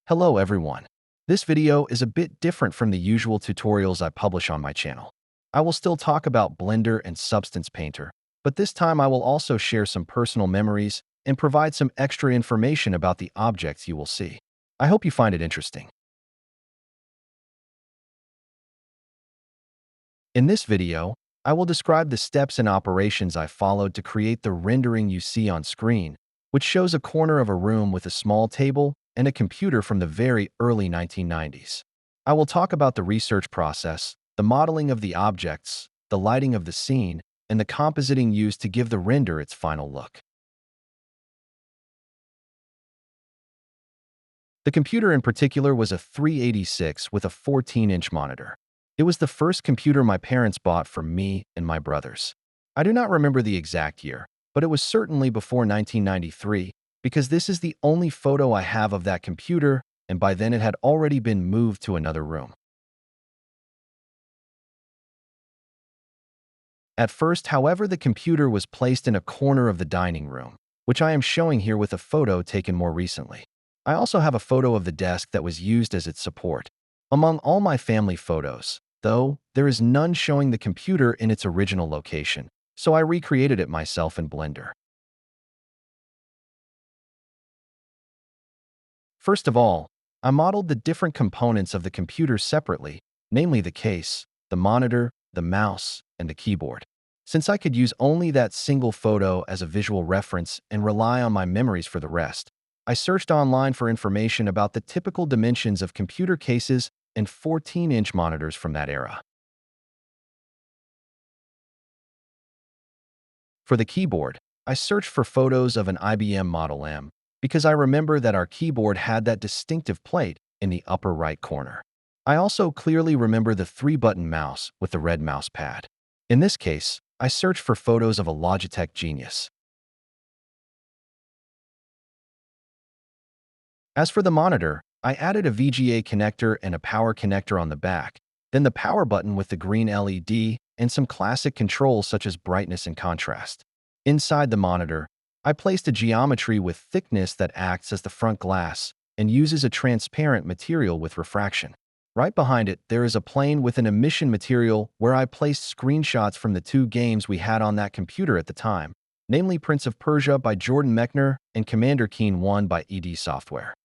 Hello everyone. This video is a bit different from the usual tutorials I publish on my channel. I will still talk about Blender and Substance Painter, but this time I will also share some personal memories and provide some extra information about the objects you will see. I hope you find it interesting. In this video, I will describe the steps and operations I followed to create the rendering you see on screen, which shows a corner of a room with a small table and a computer from the very early 1990s. I will talk about the research process, the modeling of the objects, the lighting of the scene, and the compositing used to give the render its final look. The computer in particular was a 386 with a 14-inch monitor. It was the first computer my parents bought for me and my brothers. I do not remember the exact year, but it was certainly before 1993, because this is the only photo I have of that computer, and by then it had already been moved to another room. At first, however, the computer was placed in a corner of the dining room, which I am showing here with a photo taken more recently. I also have a photo of the desk that was used as its support. Among all my family photos, though, there is none showing the computer in its original location, so I recreated it myself in Blender. First of all, I modeled the different components of the computer separately, namely the case, the monitor, the mouse, and the keyboard. Since I could use only that single photo as a visual reference and rely on my memories for the rest, I searched online for information about the typical dimensions of computer cases and 14-inch monitors from that era. For the keyboard, I searched for photos of an IBM Model M, because I remember that our keyboard had that distinctive plate in the upper right corner. I also clearly remember the 3-button mouse with the red mouse pad. In this case, I searched for photos of a Logitech Genius. As for the monitor, I added a VGA connector and a power connector on the back, then the power button with the green LED, and some classic controls such as brightness and contrast. Inside the monitor, I placed a geometry with thickness that acts as the front glass and uses a transparent material with refraction. Right behind it, there is a plane with an emission material where I placed screenshots from the 2 games we had on that computer at the time, namely Prince of Persia by Jordan Mechner and Commander Keen 1 by id Software.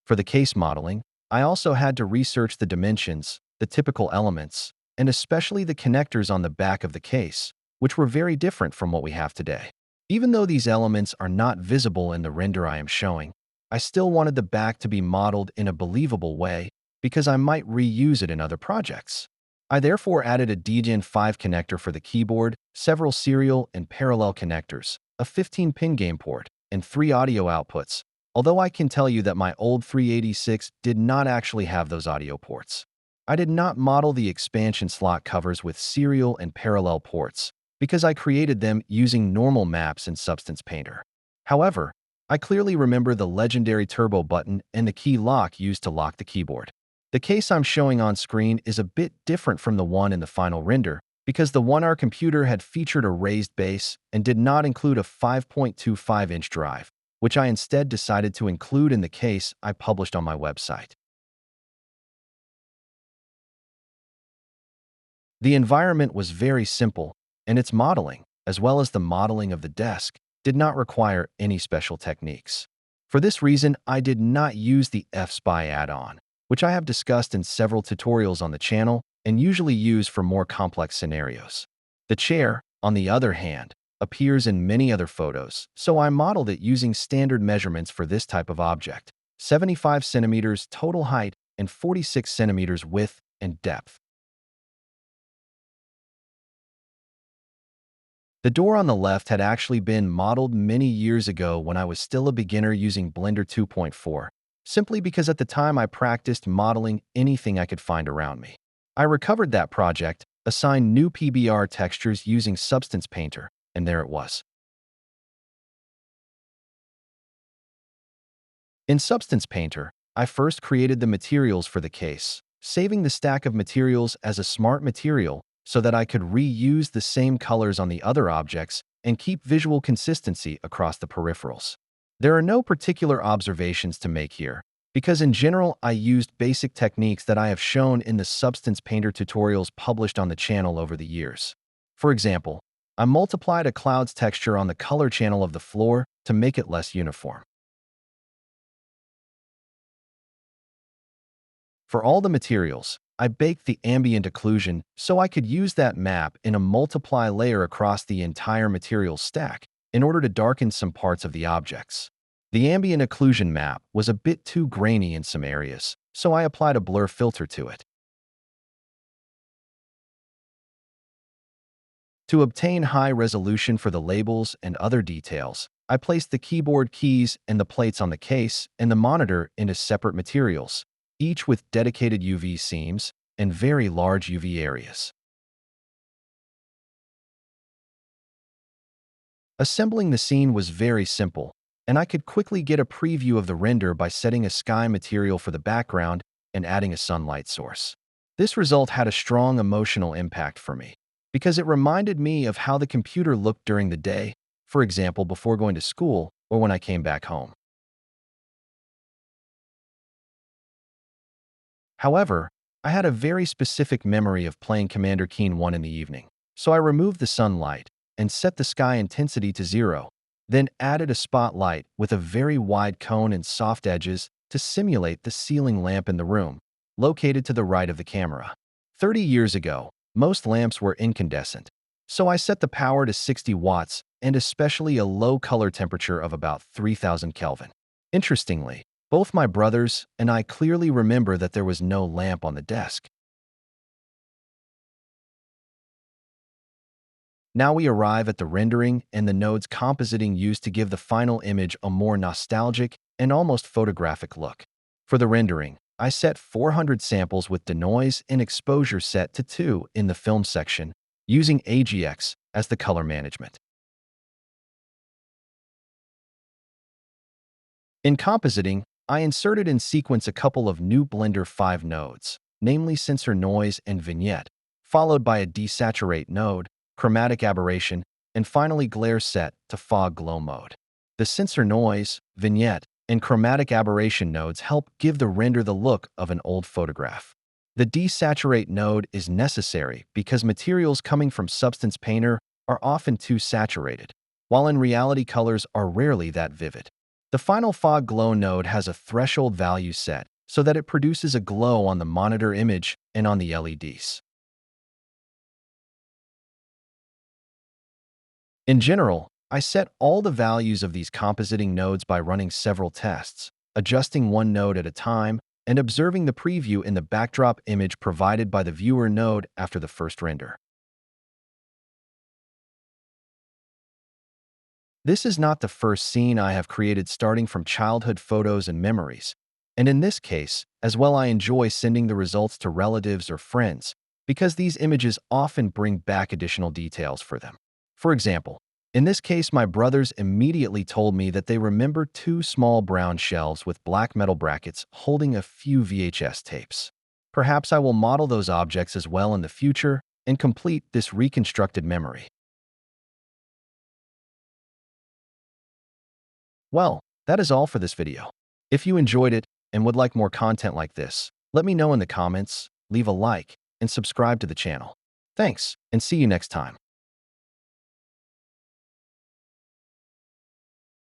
For the case modeling, I also had to research the dimensions, the typical elements, and especially the connectors on the back of the case, which were very different from what we have today. Even though these elements are not visible in the render I am showing, I still wanted the back to be modeled in a believable way because I might reuse it in other projects. I therefore added a DGen5 connector for the keyboard, several serial and parallel connectors, a 15-pin game port, and 3 audio outputs, although I can tell you that my old 386 did not actually have those audio ports. I did not model the expansion slot covers with serial and parallel ports because I created them using normal maps in Substance Painter. However, I clearly remember the legendary turbo button and the key lock used to lock the keyboard. The case I'm showing on screen is a bit different from the one in the final render because the one our computer had featured a raised base and did not include a 5.25-inch drive, which I instead decided to include in the case I published on my website. The environment was very simple, and its modeling, as well as the modeling of the desk, did not require any special techniques. For this reason, I did not use the FSpy add-on, which I have discussed in several tutorials on the channel and usually use for more complex scenarios. The chair, on the other hand, appears in many other photos, so I modeled it using standard measurements for this type of object: 75 centimeters total height and 46 centimeters width and depth. The door on the left had actually been modeled many years ago when I was still a beginner using Blender 2.4, simply because at the time I practiced modeling anything I could find around me. I recovered that project, assigned new PBR textures using Substance Painter, and there it was. In Substance Painter, I first created the materials for the case, saving the stack of materials as a smart material so that I could reuse the same colors on the other objects and keep visual consistency across the peripherals. There are no particular observations to make here, because in general I used basic techniques that I have shown in the Substance Painter tutorials published on the channel over the years. For example, I multiplied a cloud's texture on the color channel of the floor to make it less uniform. For all the materials, I baked the ambient occlusion so I could use that map in a multiply layer across the entire material stack in order to darken some parts of the objects. The ambient occlusion map was a bit too grainy in some areas, so I applied a blur filter to it. To obtain high resolution for the labels and other details, I placed the keyboard keys and the plates on the case and the monitor into separate materials, each with dedicated UV seams and very large UV areas. Assembling the scene was very simple, and I could quickly get a preview of the render by setting a sky material for the background and adding a sunlight source. This result had a strong emotional impact for me, because it reminded me of how the computer looked during the day, for example, before going to school or when I came back home. However, I had a very specific memory of playing Commander Keen 1 in the evening, so I removed the sunlight and set the sky intensity to 0, then added a spotlight with a very wide cone and soft edges to simulate the ceiling lamp in the room, located to the right of the camera. 30 years ago, most lamps were incandescent, so I set the power to 60 watts and especially a low color temperature of about 3000 Kelvin. Interestingly, both my brothers and I clearly remember that there was no lamp on the desk. Now we arrive at the rendering and the nodes compositing used to give the final image a more nostalgic and almost photographic look. For the rendering, I set 400 samples with denoise and exposure set to 2 in the film section, using AGX as the color management. In compositing, I inserted in sequence a couple of new Blender 5 nodes, namely sensor noise and vignette, followed by a desaturate node, chromatic aberration, and finally glare set to fog glow mode. The sensor noise, vignette, and chromatic aberration nodes help give the render the look of an old photograph. The desaturate node is necessary because materials coming from Substance Painter are often too saturated, while in reality colors are rarely that vivid. The final fog glow node has a threshold value set so that it produces a glow on the monitor image and on the LEDs. In general, I set all the values of these compositing nodes by running several tests, adjusting one node at a time, and observing the preview in the backdrop image provided by the viewer node after the first render. This is not the first scene I have created starting from childhood photos and memories, and in this case, as well I enjoy sending the results to relatives or friends because these images often bring back additional details for them. For example, in this case my brothers immediately told me that they remember 2 small brown shelves with black metal brackets holding a few VHS tapes. Perhaps I will model those objects as well in the future and complete this reconstructed memory. Well, that is all for this video. If you enjoyed it and would like more content like this, let me know in the comments, leave a like, and subscribe to the channel. Thanks, and see you next time.